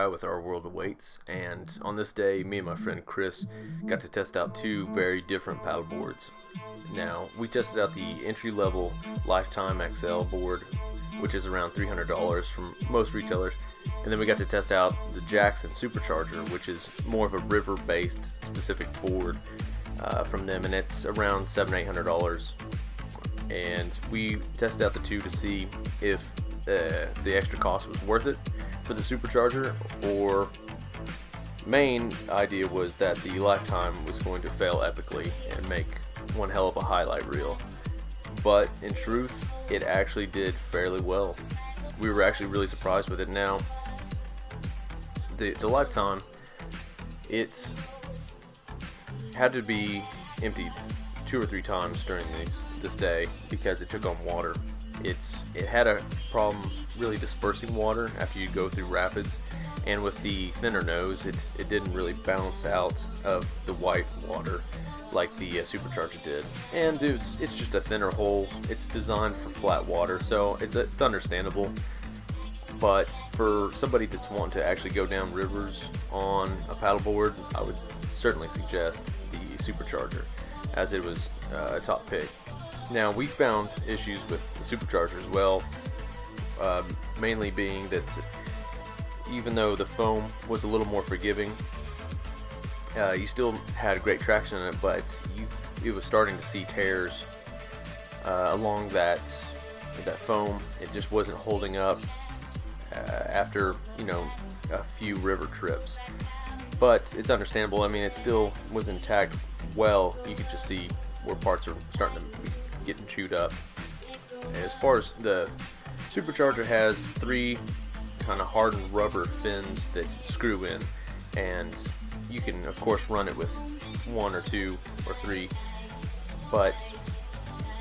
guy with our world of weights, and on this day, me and my friend Chris got to test out two very different paddle boards. Now, we tested out the entry-level Lifetime XL board, which is around $300 from most retailers, and then we got to test out the Jackson Supercharger, which is more of a river-based specific board from them, and it's around $700-800. And we tested out the two to see if the extra cost was worth it for the Supercharger, or main idea was that the Lifetime was going to fail epically and make one hell of a highlight reel. But in truth, it actually did fairly well. We were actually really surprised with it. Now, the Lifetime, it had to be emptied 2 or 3 times during this day because it took on water. It had a problem really dispersing water after you go through rapids, and with the thinner nose, it didn't really bounce out of the white water like the Supercharger did. And it's just a thinner hole. It's designed for flat water, so it's understandable. But for somebody that's wanting to actually go down rivers on a paddleboard, I would certainly suggest the Supercharger, as it was a top pick. Now, we found issues with the Supercharger as well, mainly being that even though the foam was a little more forgiving, you still had great traction in it, but it was starting to see tears along that foam. It just wasn't holding up after a few river trips. But it's understandable. I mean, it still was intact well. You could just see where parts are starting to be getting chewed up. As far as the Supercharger, has 3 kind of hardened rubber fins that screw in, and you can of course run it with 1 or 2 or 3, but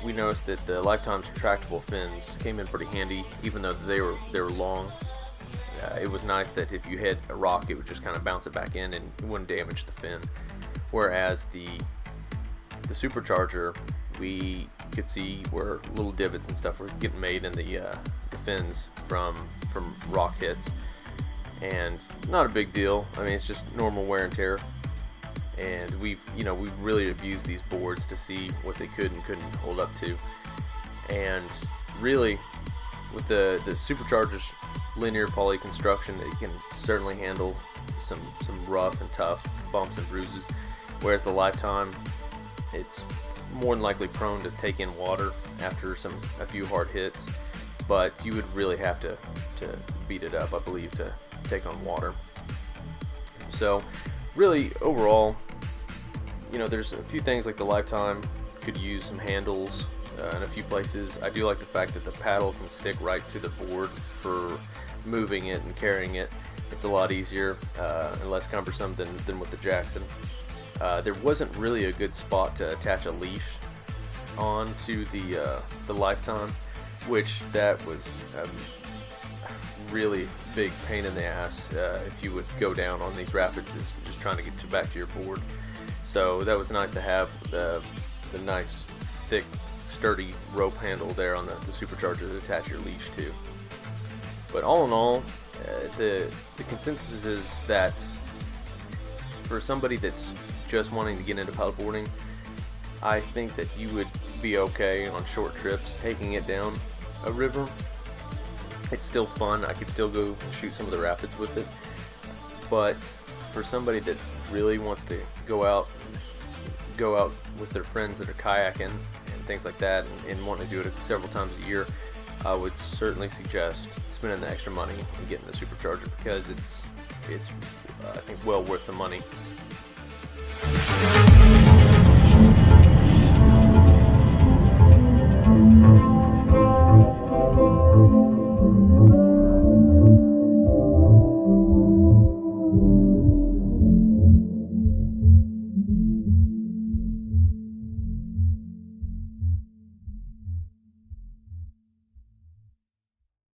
we noticed that the Lifetime's retractable fins came in pretty handy, even though they were long. It was nice that if you hit a rock, it would just kind of bounce it back in and it wouldn't damage the fin. Whereas the Supercharger, we could see where little divots and stuff were getting made in the fins from rock hits, and not a big deal. I mean, it's just normal wear and tear. And we've really abused these boards to see what they could and couldn't hold up to. And really, with the Supercharger's linear poly construction, it can certainly handle some rough and tough bumps and bruises, whereas the Lifetime, it's more than likely prone to take in water after a few hard hits, but you would really have to beat it up, I believe, to take on water. So really, overall, there's a few things like the Lifetime could use some handles in a few places. I do like the fact that the paddle can stick right to the board for moving it and carrying it. It's a lot easier and less cumbersome than with the Jackson. There wasn't really a good spot to attach a leash onto the Lifetime, which that was a really big pain in the ass if you would go down on these rapids, is just trying to get back to your board. So that was nice to have the nice thick sturdy rope handle there on the Supercharger to attach your leash to. But all in all, the consensus is that for somebody that's just wanting to get into paddleboarding, I think that you would be okay on short trips taking it down a river. It's still fun. I could still go shoot some of the rapids with it. But for somebody that really wants to go out with their friends that are kayaking and things like that, and want to do it several times a year, I would certainly suggest spending the extra money and getting the Supercharger, because it's I think well worth the money.